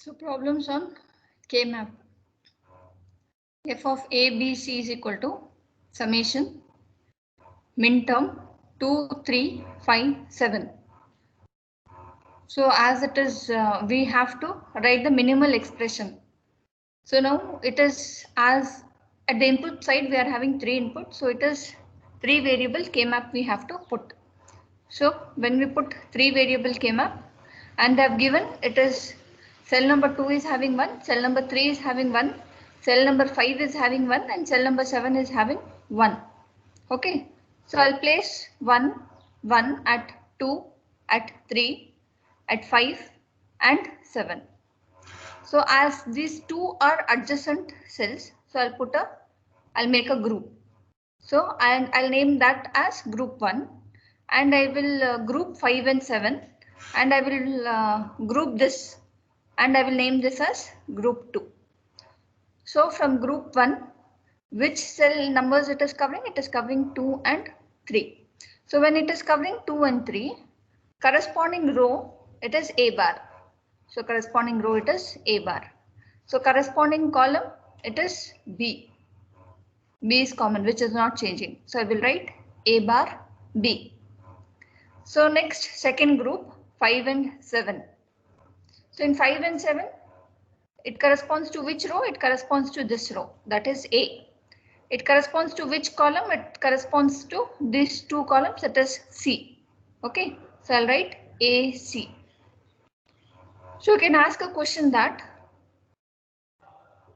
So problems on K-map. F of A, B, C is equal to summation min term 2, 3, 5, 7. So as it is, we have to write the minimal expression. So now it is as at the input side we are having 3 inputs. So it is 3 variable K-map we have to put. So when we put 3 variable K-map and they have given it is cell number 2 is having 1, cell number 3 is having 1, cell number 5 is having 1 and cell number 7 is having 1. Okay. So I'll place 1, 1 at 2, at 3, at 5 and 7. So as these two are adjacent cells, so I'll make a group. So I'll name that as group 1 and I will group 5 and 7 and I will group this and I will name this as group 2. So from group 1, which cell numbers it is covering? It is covering 2 and 3. So when it is covering 2 and 3, corresponding row, it is A bar. So corresponding row, it is A bar. So corresponding column, it is B. B is common, which is not changing. So I will write A bar B. So next, second group, 5 and 7. So in 5 and 7, it corresponds to which row? It corresponds to this row, that is A. It corresponds to which column? It corresponds to these two columns, that is C. Okay, so I'll write AC. So you can ask a question that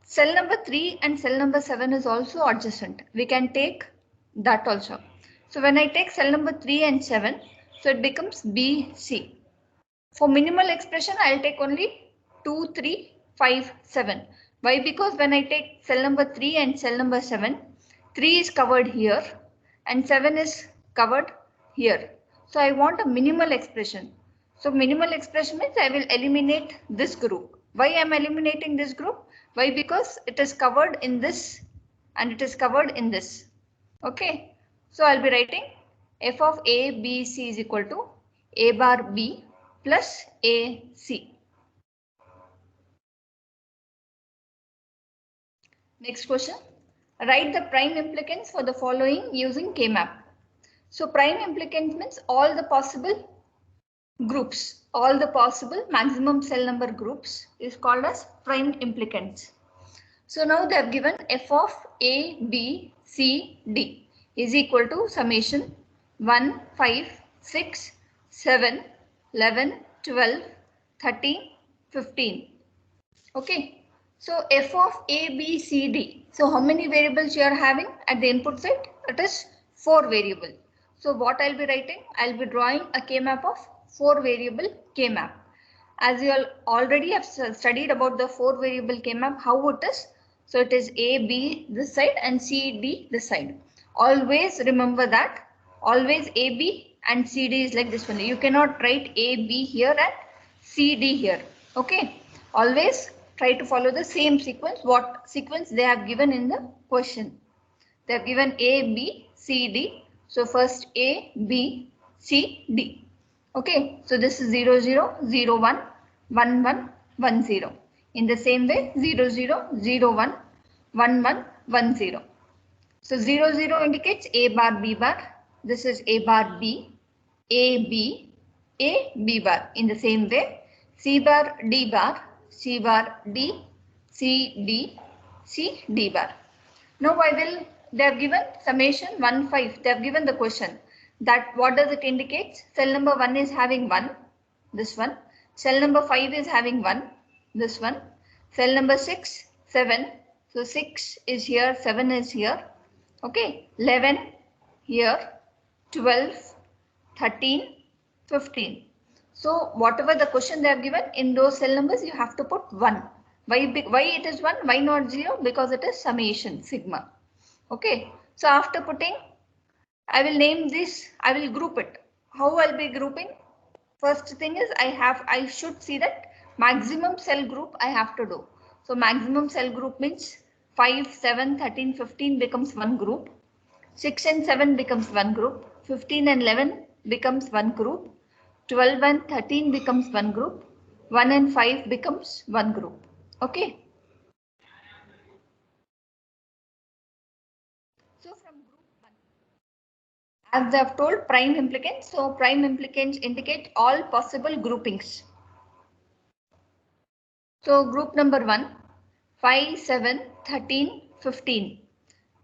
cell number 3 and cell number 7 is also adjacent. We can take that also. So when I take cell number 3 and 7, so it becomes BC. For minimal expression, I'll take only 2, 3, 5, 7. Why? Because when I take cell number 3 and cell number 7, 3 is covered here and 7 is covered here. So I want a minimal expression. So minimal expression means I will eliminate this group. Why I am eliminating this group? Why? Because it is covered in this and it is covered in this. Okay. So I'll be writing f of A, B, C is equal to A bar B plus AC. Next question. Write the prime implicants for the following using K-map. So prime implicants means all the possible groups, all the possible maximum cell number groups is called as prime implicants. So now they have given f of A, B, C, D is equal to summation 1, 5, 6, 7, 11, 12, 13, 15. Okay. So f of A, B, C, D. So how many variables you are having at the input side? It is 4 variable. So what I'll be writing? I'll be drawing a K-map of 4 variable K-map. As you all already have studied about the 4 variable K-map, how it is. So it is A, B this side and C, D this side. Always remember that. Always A, B and C, D is like this one. You cannot write A, B here and C, D here. Okay. Always try to follow the same sequence. What sequence they have given in the question. They have given A, B, C, D. So first A, B, C, D. Okay. So this is 0, 0, 0, 1, 1, 1, 1, 0. In the same way 0, 0, 0, 1, 1, 1, 1, 0. So 0, 0 indicates A bar, B bar. This is A bar, B, A, B, A, B bar. In the same way C bar, D bar, C bar, D, C, D, C, D bar. Now they have given summation 1, 5. They have given the question that what does it indicate? Cell number 1 is having 1, this one. Cell number 5 is having 1, this one. Cell number 6, 7. So 6 is here, 7 is here. Okay, 11 here, 12, 13, 15. So whatever the question they have given in those cell numbers, you have to put 1. Why it is 1? Why not 0? Because it is summation, sigma. Okay. So after putting, I will name this, I will group it. How I'll be grouping? First thing is I should see that maximum cell group I have to do. So maximum cell group means 5, 7, 13, 15 becomes one group. 6 and 7 becomes one group. 15 and 11 becomes one group. 12 and 13 becomes one group. 1 and 5 becomes one group. Okay. So from group 1, as they have told prime implicants, so prime implicants indicate all possible groupings. So group number 1, 5, 7, 13, 15,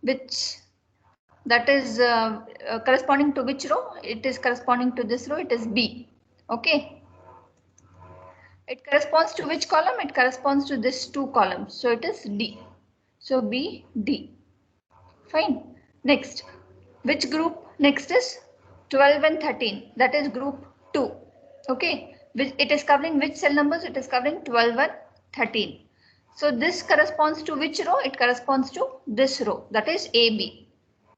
which that is corresponding to which row? It is corresponding to this row, it is B. Okay. It corresponds to which column? It corresponds to this two columns. So it is D. So B, D. Fine. Next, which group? Next is 12 and 13. That is group 2. Okay. It is covering which cell numbers? It is covering 12 and 13. So this corresponds to which row? It corresponds to this row. That is AB.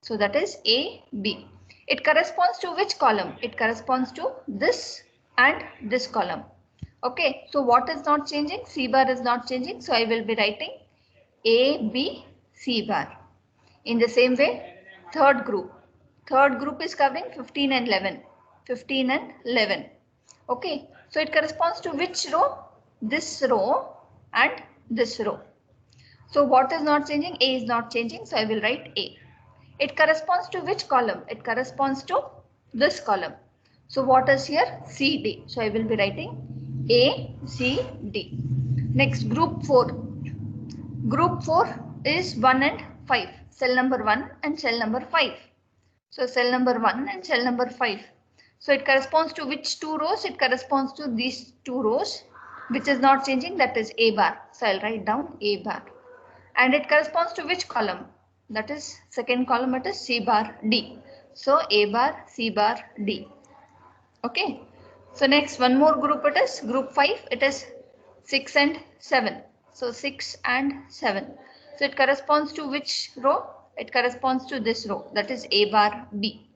So that is AB. It corresponds to which column? It corresponds to this and this column. Okay. So what is not changing? C bar is not changing. So I will be writing A, B, C bar. In the same way, third group is covering 15 and 11. 15 and 11. Okay. So it corresponds to which row? This row and this row. So what is not changing? A is not changing. So I will write A. It corresponds to which column? It corresponds to this column. So what is here? C, D. So I will be writing A, C, D. Next, group 4. Group 4 is 1 and 5. Cell number 1 and cell number 5. So cell number 1 and cell number 5. So it corresponds to which two rows? It corresponds to these two rows, which is not changing. That is A bar. So I'll write down A bar. And it corresponds to which column? That is second column, it is C bar D. So A bar, C bar, D. Okay. So next one more group, it is group 5. It is 6 and 7. So 6 and 7. So it corresponds to which row? It corresponds to this row. That is A bar B.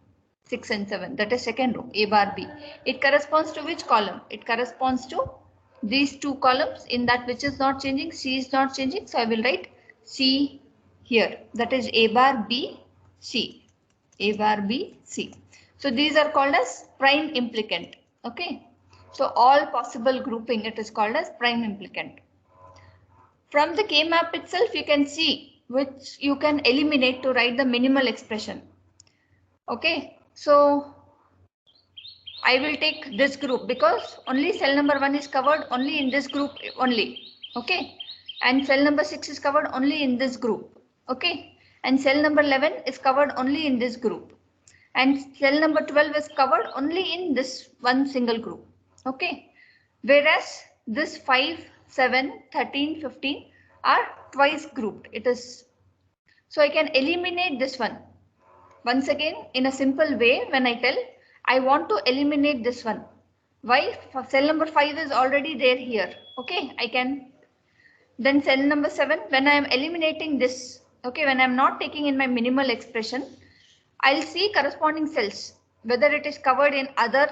6 and 7. That is second row. A bar B. It corresponds to which column? It corresponds to these two columns. In that which is not changing, C is not changing. So I will write C here. That is A bar B C. A bar B C. So these are called as prime implicant. Okay. So all possible grouping, it is called as prime implicant. From the K-map itself, you can see which you can eliminate to write the minimal expression. Okay. So I will take this group because only cell number 1 is covered only in this group only. Okay. And cell number 6 is covered only in this group. Okay. And cell number 11 is covered only in this group. And cell number 12 is covered only in this one single group. Okay. Whereas this 5, 7, 13, 15 are twice grouped. It is. So I can eliminate this one. Once again, in a simple way, when I tell, I want to eliminate this one. Why? Cell number 5 is already there here. Okay. I can. Then cell number 7, when I am eliminating this, okay, when I am not taking in my minimal expression, I'll see corresponding cells, whether it is covered in other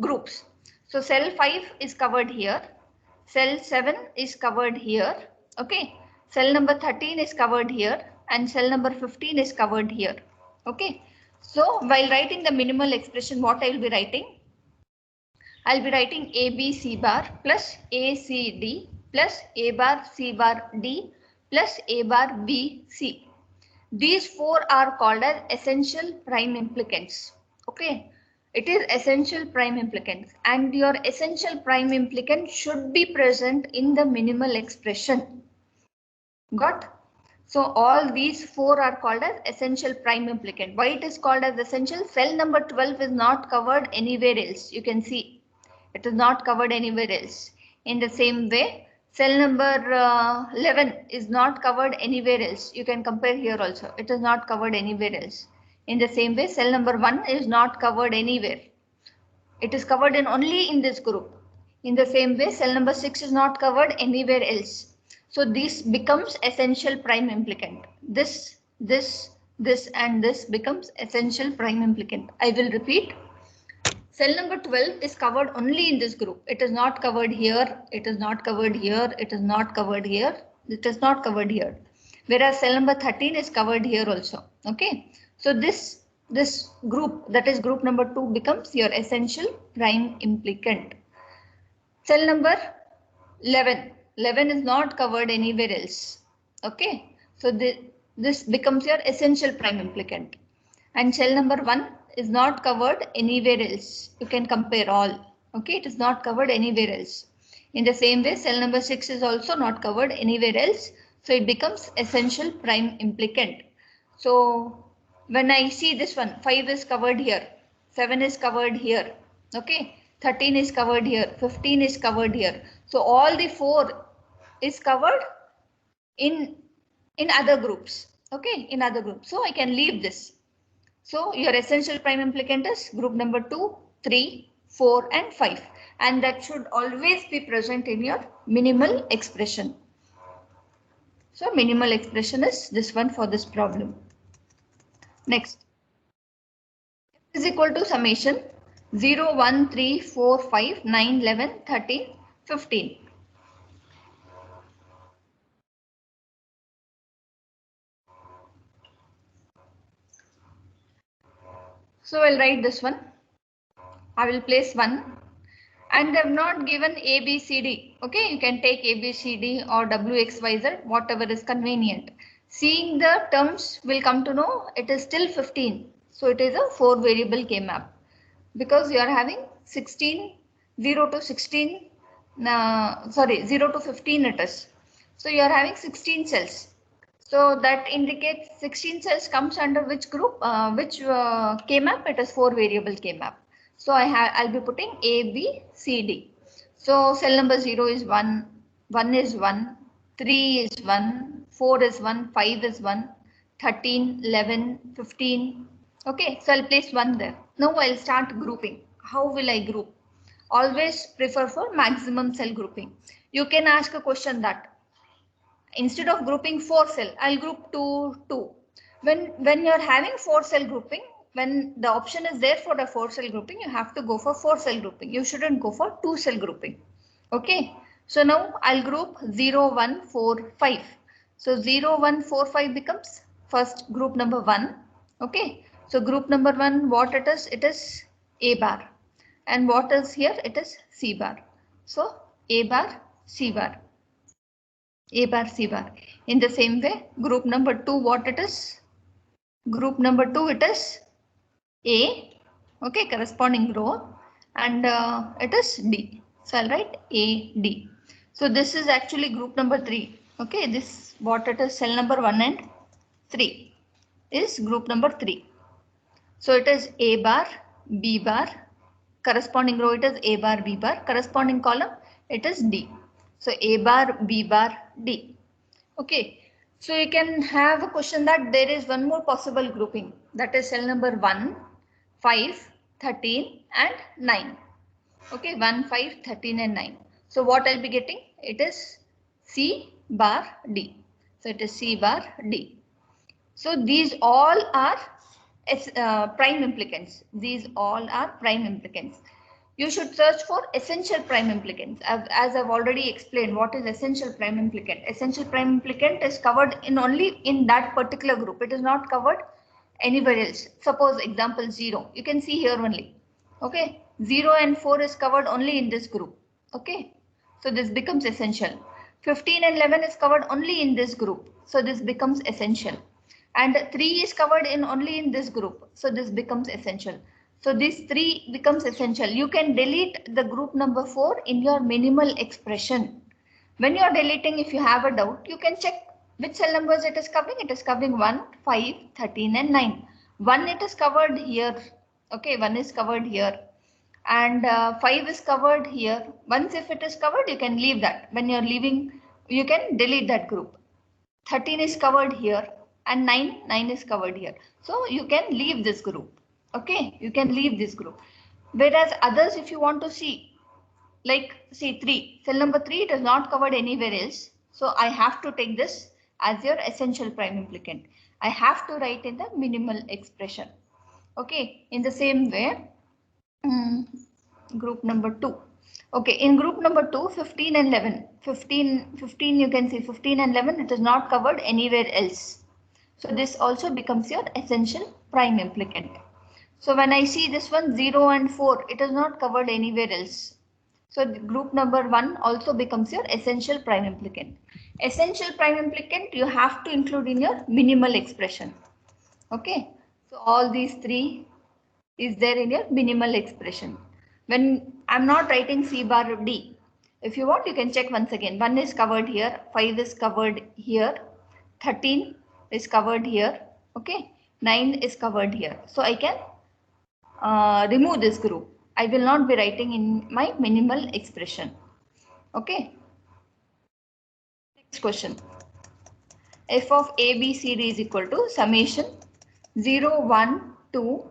groups. So cell 5 is covered here. Cell 7 is covered here. Okay. Cell number 13 is covered here. And cell number 15 is covered here. Okay. So while writing the minimal expression, what I will be writing? I'll be writing A, B, C bar plus A, C, D plus A bar, C bar, D plus A bar, B, C. These four are called as essential prime implicants. Okay. It is essential prime implicants, and your essential prime implicant should be present in the minimal expression. Got? So all these four are called as essential prime implicant. Why it is called as essential? Cell number 12 is not covered anywhere else. You can see it is not covered anywhere else. In the same way, cell number 11 is not covered anywhere else. You can compare here also. It is not covered anywhere else. In the same way, cell number 1 is not covered anywhere. It is covered in only in this group. In the same way, cell number 6 is not covered anywhere else. So this becomes essential prime implicant. This and this becomes essential prime implicant. I will repeat. Cell number 12 is covered only in this group. It is not covered here. It is not covered here. It is not covered here. It is not covered here. Whereas cell number 13 is covered here also. Okay. So this group, that is group number 2, becomes your essential prime implicant. Cell number 11. 11 is not covered anywhere else. Okay. So this becomes your essential prime implicant. And cell number 1 is not covered anywhere else. You can compare all. Okay. It is not covered anywhere else. In the same way, cell number 6 is also not covered anywhere else. So it becomes essential prime implicant. So when I see this one, 5 is covered here, 7 is covered here. Okay. 13 is covered here, 15 is covered here. So all the 4 is covered in other groups. Okay, in other groups. So I can leave this. So your essential prime implicant is group number 2, 3, 4 and 5. And that should always be present in your minimal expression. So minimal expression is this one for this problem. Next. F is equal to summation 0, 1, 3, 4, 5, 9, 11, 13, 15. So I'll write this one. I will place 1 and they have not given A, B, C, D. Okay, you can take A, B, C, D or W, X, Y, Z, whatever is convenient. Seeing the terms will come to know it is still 15. So it is a 4 variable K-map because you are having 16, 0 to 16, 0 to 15 it is. So you are having 16 cells. So that indicates 16 cells comes under which group, which K-map? It is 4 variable K-map. So I'll be putting A, B, C, D. So cell number 0 is 1, 1 is 1, 3 is 1, 4 is 1, 5 is 1, 13, 11, 15. Okay, so I'll place 1 there. Now I'll start grouping. How will I group? Always prefer for maximum cell grouping. You can ask a question that instead of grouping 4 cell, I'll group 2, 2. When you're having 4 cell grouping, when the option is there for the 4 cell grouping, you have to go for 4 cell grouping. You shouldn't go for 2 cell grouping. Okay. So now I'll group 0, 1, 4, 5. So 0, 1, 4, 5 becomes first group number 1. Okay. So group number 1, what it is? It is A bar. And what is here? It is C bar. So A bar, C bar. A bar, C bar. In the same way, group number 2, what it is? Group number 2, it is A, okay, corresponding row, and it is D. So I'll write A, D. So this is actually group number 3. Okay, this what it is, cell number 1 and 3 is group number 3. So it is A bar, B bar, corresponding row it is A bar, B bar, corresponding column it is D. So A bar, B bar, D. Okay, so you can have a question that there is one more possible grouping, that is cell number 1, 5, 13 and 9. Okay, 1, 5, 13 and 9. So what I'll be getting? It is C bar D. So it is C bar D. So these all are prime implicants. These all are prime implicants. You should search for essential prime implicants. As I've already explained, what is essential prime implicant? Essential prime implicant is covered in only in that particular group. It is not covered anywhere else. Suppose example 0. You can see here only. Okay. 0 and 4 is covered only in this group. Okay. So this becomes essential. 15 and 11 is covered only in this group. So this becomes essential. And 3 is covered in only in this group. So this becomes essential. So this 3 becomes essential. You can delete the group number 4 in your minimal expression. When you are deleting, if you have a doubt, you can check which cell numbers it is covering. It is covering 1, 5, 13 and 9. 1 it is covered here. Okay, 1 is covered here. And 5 is covered here. Once if it is covered, you can leave that. When you are leaving, you can delete that group. 13 is covered here and 9 is covered here. So you can leave this group. Okay, you can leave this group. Whereas others, if you want to see, like see 3, cell number 3, it is not covered anywhere else. So I have to take this as your essential prime implicant. I have to write in the minimal expression. Okay, in the same way, group number 2. Okay, in group number 2, 15 and 11. 15 you can see 15 and 11, it is not covered anywhere else. So this also becomes your essential prime implicant. So when I see this one 0 and 4, it is not covered anywhere else. So the group number 1 also becomes your essential prime implicant. Essential prime implicant you have to include in your minimal expression. Okay, so all these three is there in your minimal expression. When I'm not writing C bar D, if you want you can check once again. 1 is covered here, 5 is covered here, 13 is covered here, okay, 9 is covered here. So I can remove this group. I will not be writing in my minimal expression. Okay. Next question. F of A, B, C, D is equal to summation 0, 1, 2.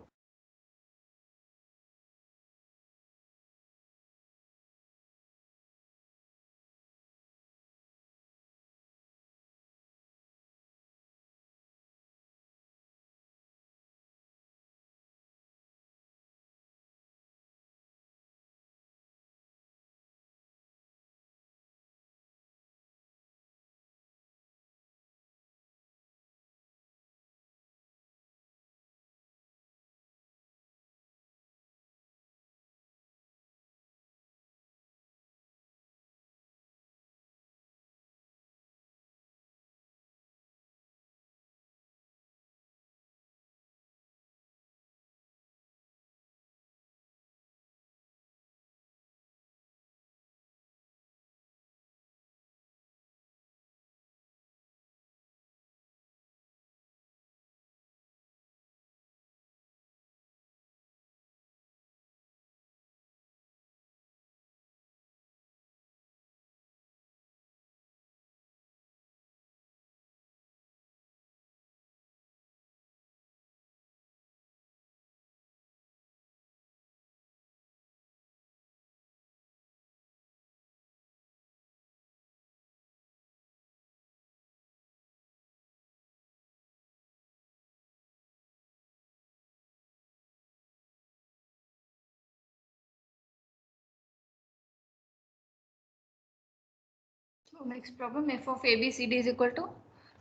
So next problem, f of A, B, C, D is equal to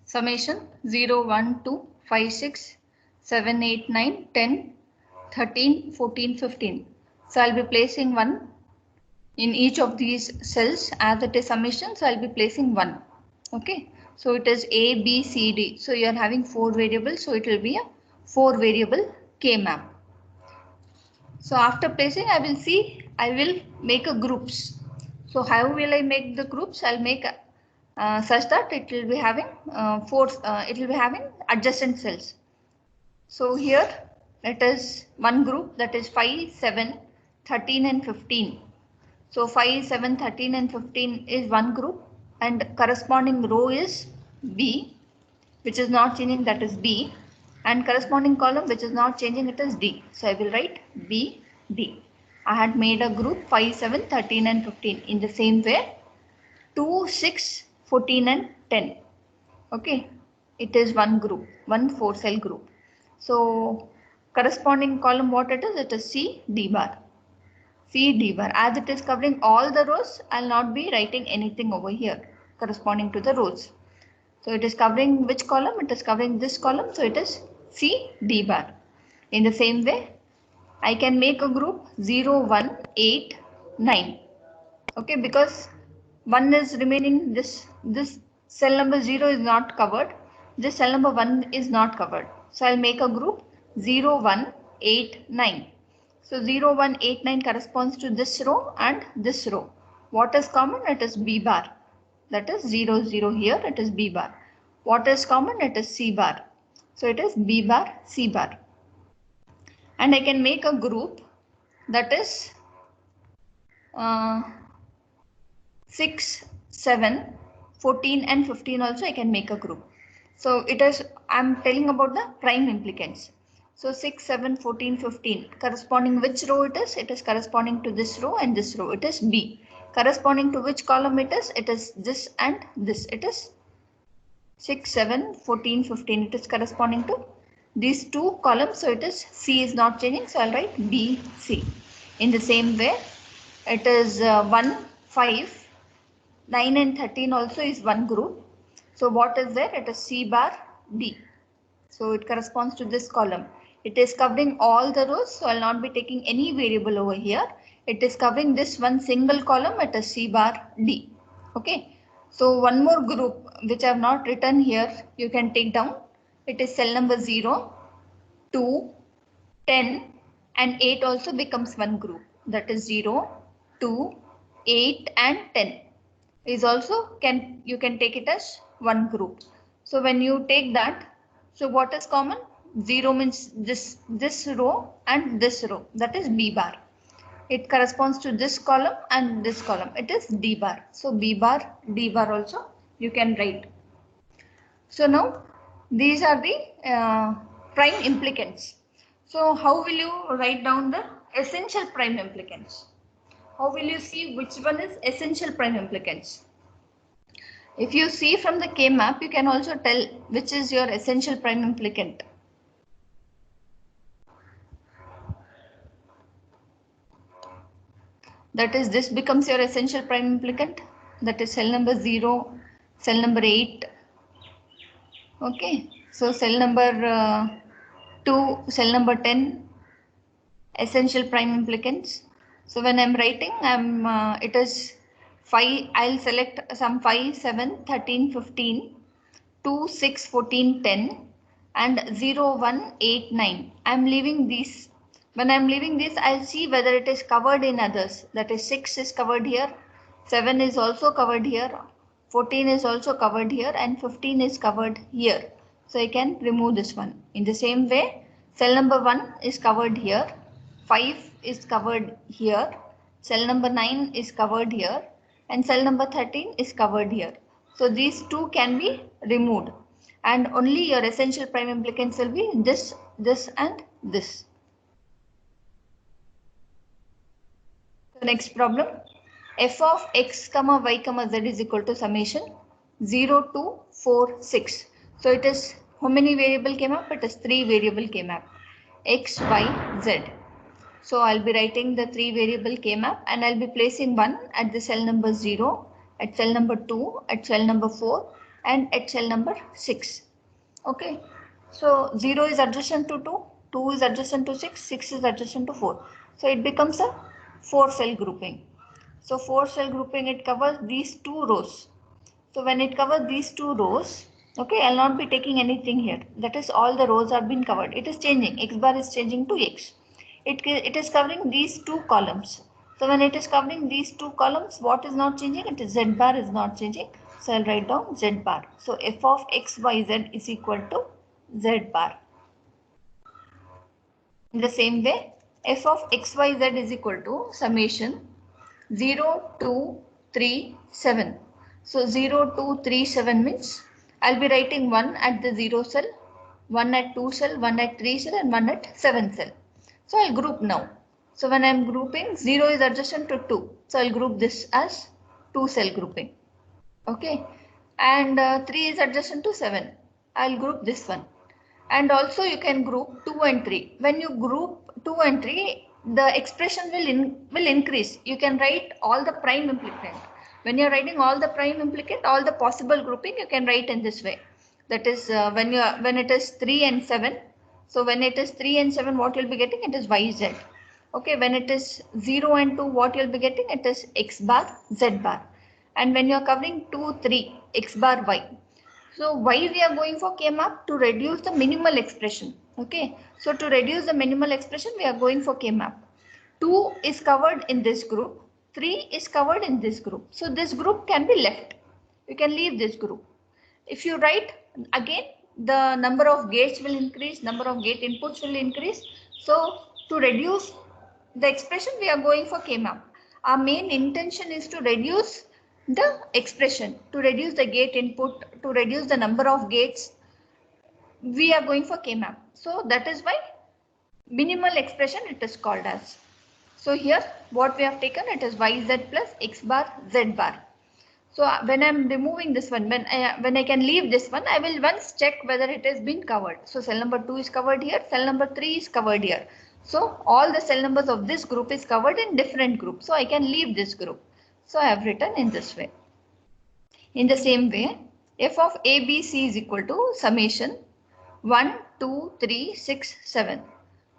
summation 0, 1, 2, 5, 6, 7, 8, 9, 10, 13, 14, 15. So I'll be placing 1 in each of these cells. As it is summation, so I'll be placing 1. Okay. So it is A, B, C, D. So you are having 4 variables. So it will be a 4 variable K map. So after placing, I will make a groups. So how will I make the groups? I'll make such that it will be having it will be having adjacent cells. So here it is one group, that is 5, 7, 13 and 15. So 5, 7, 13 and 15 is one group, and corresponding row is B, which is not changing, that is B, and corresponding column which is not changing, it is D. So I will write B, D. I had made a group 5, 7, 13 and 15. In the same way 2, 6, 14 and 10. Okay, it is one group, one 4 cell group. So corresponding column what it is C, D bar. C, D bar. As it is covering all the rows, I'll not be writing anything over here corresponding to the rows. So it is covering which column? It is covering this column. So it is C, D bar. In the same way, I can make a group 0, 1, 8, 9. Okay, because 1 is remaining, this cell number 0 is not covered. This cell number 1 is not covered. So I'll make a group 0, 1, 8, 9. So 0, 1, 8, 9 corresponds to this row and this row. What is common? It is B bar. That is 0, 0 here, it is B bar. What is common? It is C bar. So it is B bar, C bar. And I can make a group that is 6, 7, 14 and 15 also I can make a group. So it is, I'm telling about the prime implicants. So 6, 7, 14, 15 corresponding which row it is? It is corresponding to this row and this row. It is B. Corresponding to which column it is? It is this and this. It is 6, 7, 14, 15. It is corresponding to these two columns. So it is C is not changing. So I'll write B, C. In the same way, it is 1, 5, 9 and 13 also is one group. So what is there? It is C bar D. So it corresponds to this column. It is covering all the rows. So I'll not be taking any variable over here. It is covering this one single column at a C bar D. Okay. So one more group which I have not written here, you can take down. It is cell number 0, 2, 10 and 8 also becomes one group. That is 0, 2, 8 and 10 is also you can take it as one group. So when you take that, so what is common? 0 means this row and this row, that is B bar. It corresponds to this column and this column. It is D bar. So B bar, D bar also you can write. So now these are the prime implicants. So how will you write down the essential prime implicants? How will you see which one is essential prime implicants? If you see from the K-map, you can also tell which is your essential prime implicant. That is, this becomes your essential prime implicant. That is cell number 0, cell number 8. Okay, so cell number 2, cell number 10, essential prime implicants. So when I'm writing, it is 5, I'll select some 5, 7, 13, 15, 2, 6, 14, 10 and 0, 1, 8, 9. I'm leaving these. When I'm leaving this, I'll see whether it is covered in others. That is 6 is covered here, 7 is also covered here, 14 is also covered here and 15 is covered here. So I can remove this one. In the same way, cell number 1 is covered here, 5 is covered here, cell number 9 is covered here and cell number 13 is covered here. So these two can be removed and only your essential prime implicants will be this, this and this. The next problem, f of x comma y comma z is equal to summation 0 to 4, 6. So it is how many variable K-map? It is 3 variable K-map, x, y, z. So I'll be writing the 3 variable K-map and I'll be placing 1 at the cell number 0, at cell number 2, at cell number 4 and at cell number 6. Okay, so 0 is adjacent to 2, 2 is adjacent to 6, 6 is adjacent to 4. So it becomes a 4 cell grouping. So 4 cell grouping, it covers these 2 rows. So when it covers these 2 rows, okay, I'll not be taking anything here. That is, all the rows are being covered. It is changing, x bar is changing to x. It is covering these 2 columns. So when it is covering these 2 columns, what is not changing? It is z bar is not changing. So I'll write down z bar. So f of x, y, z is equal to z bar. In the same way, f of x, y, z is equal to summation 0, 2, 3, 7. So 0, 2, 3, 7 means I'll be writing 1 at the 0 cell, 1 at 2 cell, 1 at 3 cell and 1 at 7 cell. So I'll group now. So when I'm grouping, 0 is adjacent to 2. So I'll group this as 2 cell grouping. Okay. And 3 is adjacent to 7. I'll group this one. And also you can group 2 and 3. When you group 2 and 3, the expression will increase. You can write all the prime implicant. When you're writing all the prime implicant, all the possible grouping, you can write in this way. That is when it is 3 and 7. So when it is 3 and 7, what you'll be getting? It is YZ. Okay, when it is 0 and 2, what you'll be getting? It is X bar, Z bar. And when you're covering 2, 3, X bar, Y. So why we are going for K-map? To reduce the minimal expression. Okay, so to reduce the minimal expression, we are going for K-map. 2 is covered in this group. 3 is covered in this group. So this group can be left. You can leave this group. If you write again, the number of gates will increase, number of gate inputs will increase. So to reduce the expression, we are going for K-map. Our main intention is to reduce the expression, to reduce the gate input, to reduce the number of gates. We are going for K-map. So that is why minimal expression it is called as. So here what we have taken, it is YZ plus X bar Z bar. So when I'm removing this one, when I can leave this one, I will once check whether it has been covered. So cell number 2 is covered here, cell number 3 is covered here. So all the cell numbers of this group is covered in different groups. So I can leave this group. So I have written in this way. In the same way, f of ABC is equal to summation 1, 2, 3, 6, 7.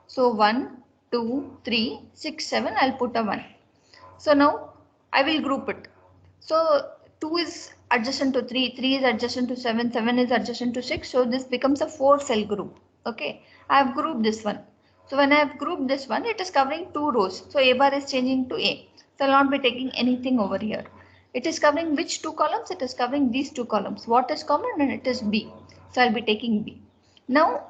So 1, 2, 3, 6, 7, I'll put a 1. So now I will group it. So 2 is adjacent to 3, 3 is adjacent to 7, 7 is adjacent to 6. So this becomes a 4 cell group. Okay, I have grouped this one. So when I have grouped this one, it is covering 2 rows. So A bar is changing to A. So I will not be taking anything over here. It is covering which 2 columns? It is covering these 2 columns. What is common? And it is B. So I will be taking B. Now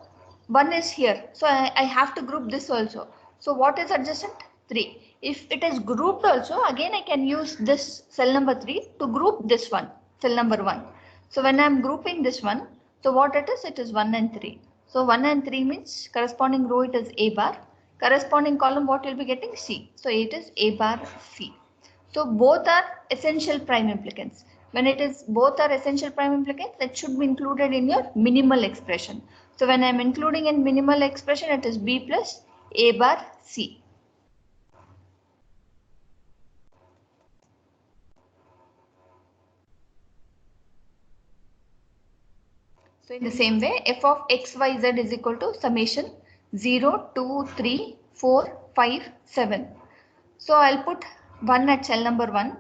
1 is here. So I have to group this also. So what is adjacent? 3. If it is grouped also, again I can use this cell number 3 to group this one, cell number 1. So when I am grouping this one, so what it is 1 and 3. So 1 and 3 means corresponding row it is A bar, corresponding column what you'll be getting? C. So it is A bar C. So both are essential prime implicants. When it is both are essential prime implicants, that should be included in your minimal expression. So when I am including in minimal expression, it is B plus A bar C. So in the same way, f of x, y, z is equal to summation 0, 2, 3, 4, 5, 7. So I'll put 1 at cell number 1,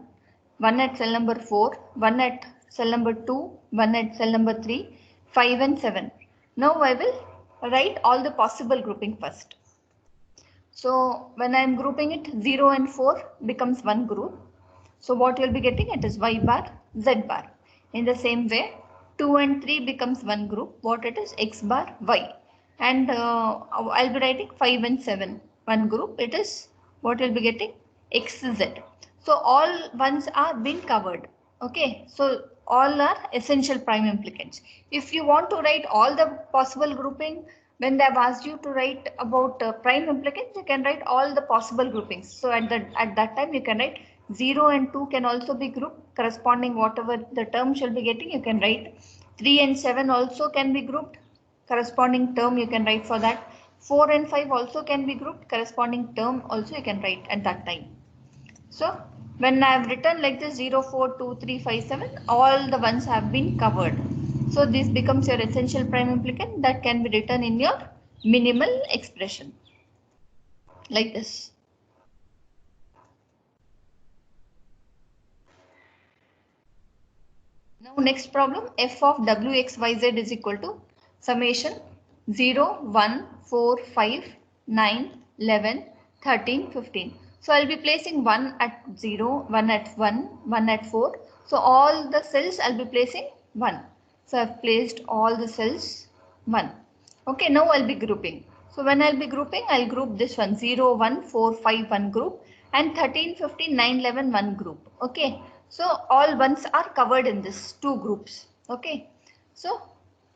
1 at cell number 4, 1 at cell number 2, 1 at cell number 3, 5 and 7. Now I will write all the possible grouping first. So when I am grouping it, 0 and 4 becomes one group. So what you will be getting? It is y bar, z bar. In the same way, 2 and 3 becomes one group. What it is? X bar, y. And I'll be writing 5 and 7, one group. It is what you'll be getting? X, z. So all ones are been covered. Okay. So all are essential prime implicants. If you want to write all the possible grouping, when they have asked you to write about prime implicants, you can write all the possible groupings. So at that time you can write 0 and 2 can also be grouped corresponding whatever the term shall be getting, you can write. 3 and 7 also can be grouped corresponding term you can write for that. 4 and 5 also can be grouped corresponding term also you can write at that time. So when I have written like this 0, 4, 2, 3, 5, 7, all the ones have been covered. So this becomes your essential prime implicant that can be written in your minimal expression like this. Now next problem, f of wxyz is equal to summation 0, 1, 4, 5, 9, 11, 13, 15. So I'll be placing 1 at 0, 1 at 1, 1 at 4. So all the cells I'll be placing 1. So I've placed all the cells 1. Okay, now I'll be grouping. So when I'll be grouping, I'll group this one 0, 1, 4, 5, 1 group and 13, 15, 9, 11, 1 group. Okay. So all ones are covered in this two groups. Okay. So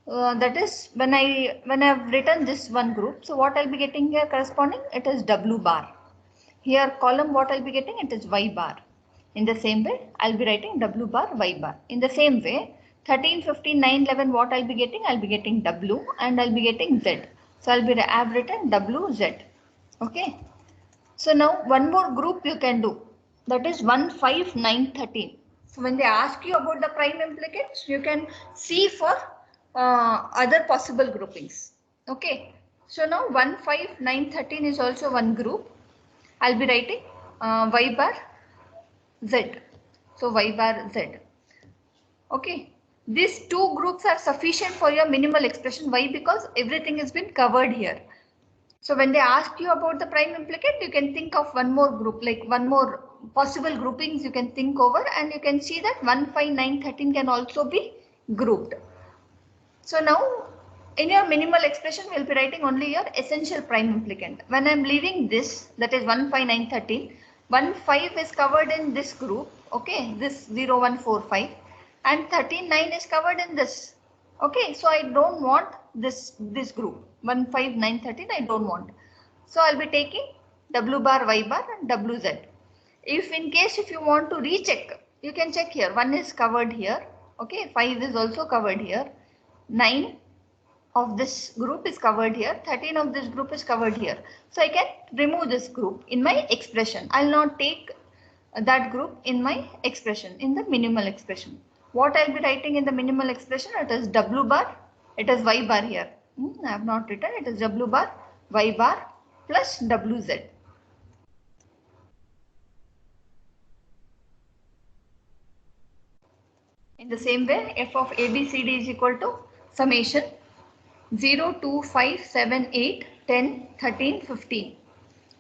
that is when I have written this one group. So what I'll be getting here corresponding, it is W bar. Here column what I'll be getting, it is Y bar. In the same way, I'll be writing W bar, Y bar. In the same way, 13, 15, 9, 11, what I'll be getting W and I'll be getting Z. So I've written W, Z. Okay. So now one more group you can do. That is 1, 5, 9, 13. So when they ask you about the prime implicates, you can see for other possible groupings. Okay. So now 1, 5, 9, 13 is also one group. I'll be writing Y bar Z. So Y bar Z. Okay. These two groups are sufficient for your minimal expression. Why? Because everything has been covered here. So when they ask you about the prime implicant, you can think of one more group, like one more possible groupings you can think over, and you can see that 1, 5, 9, 13 can also be grouped. So now in your minimal expression, we'll be writing only your essential prime implicant. When I'm leaving this, that is 1, 5, 9, 13, 1, 5 is covered in this group, okay, this 0, 1, 4, 5, and 13, 9 is covered in this. Okay, so I don't want this group 1, 5, 9, 13. I don't want. So I'll be taking W bar, Y bar, and WZ. If in case if you want to recheck, you can check here. 1 is covered here. Okay, 5 is also covered here. 9 of this group is covered here. 13 of this group is covered here. So I can remove this group in my expression. I'll not take that group in my expression, in the minimal expression. What I'll be writing in the minimal expression, it is W bar, it is Y bar here. I have not written, it is W bar, Y bar plus WZ. In the same way, f of ABCD is equal to summation 0, 2, 5, 7, 8, 10, 13, 15.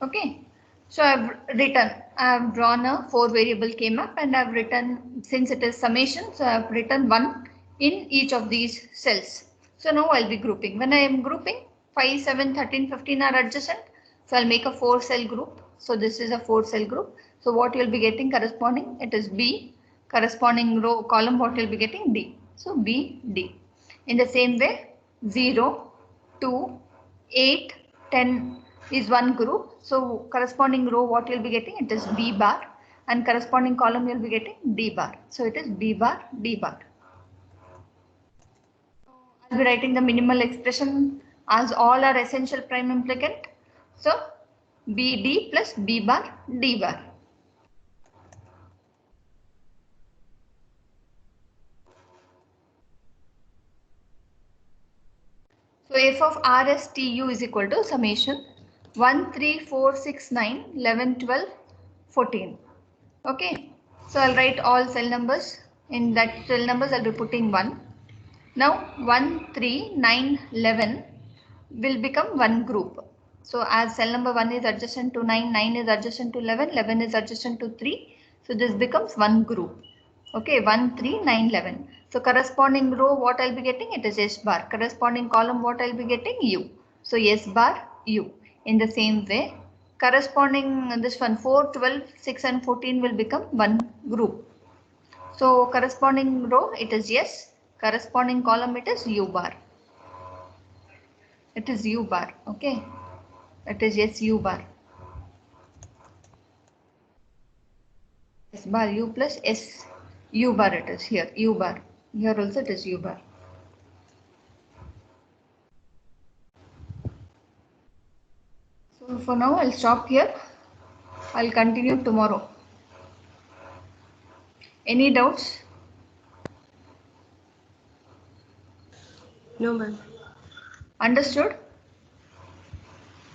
Okay. So I've drawn a 4 variable K-map and I've written, since it is summation, so I've written 1 in each of these cells. So now I'll be grouping. When I am grouping, 5, 7, 13, 15 are adjacent. So I'll make a 4 cell group. So this is a 4 cell group. So what you'll be getting corresponding, it is B. Corresponding row column, what you'll be getting D. So B, D. In the same way, 0, 2, 8, 10 is one group. So corresponding row, what you'll be getting, it is B bar, and corresponding column you'll be getting D bar. So it is B bar, D bar. I'll be writing the minimal expression as all are essential prime implicant. So BD plus B bar, D bar. So f of RSTU is equal to summation 1, 3, 4, 6, 9, 11, 12, 14. Okay. So I'll write all cell numbers. In that cell numbers I'll be putting 1. Now 1, 3, 9, 11 will become one group. So as cell number 1 is adjacent to 9, 9 is adjacent to 11, 11 is adjacent to 3. So this becomes one group. Okay, 1, 3, 9, 11. So corresponding row, what I'll be getting, it is S bar. Corresponding column, what I'll be getting, U. So S bar, U. In the same way, corresponding this one, 4, 12, 6 and 14 will become one group. So corresponding row, it is S. Corresponding column, it is U bar. It is U bar. Okay. It is yes, U bar. S bar U plus S. U bar it is here. U bar. Here also it is U bar. So for now I'll stop here. I'll continue tomorrow. Any doubts? No, ma'am. Understood?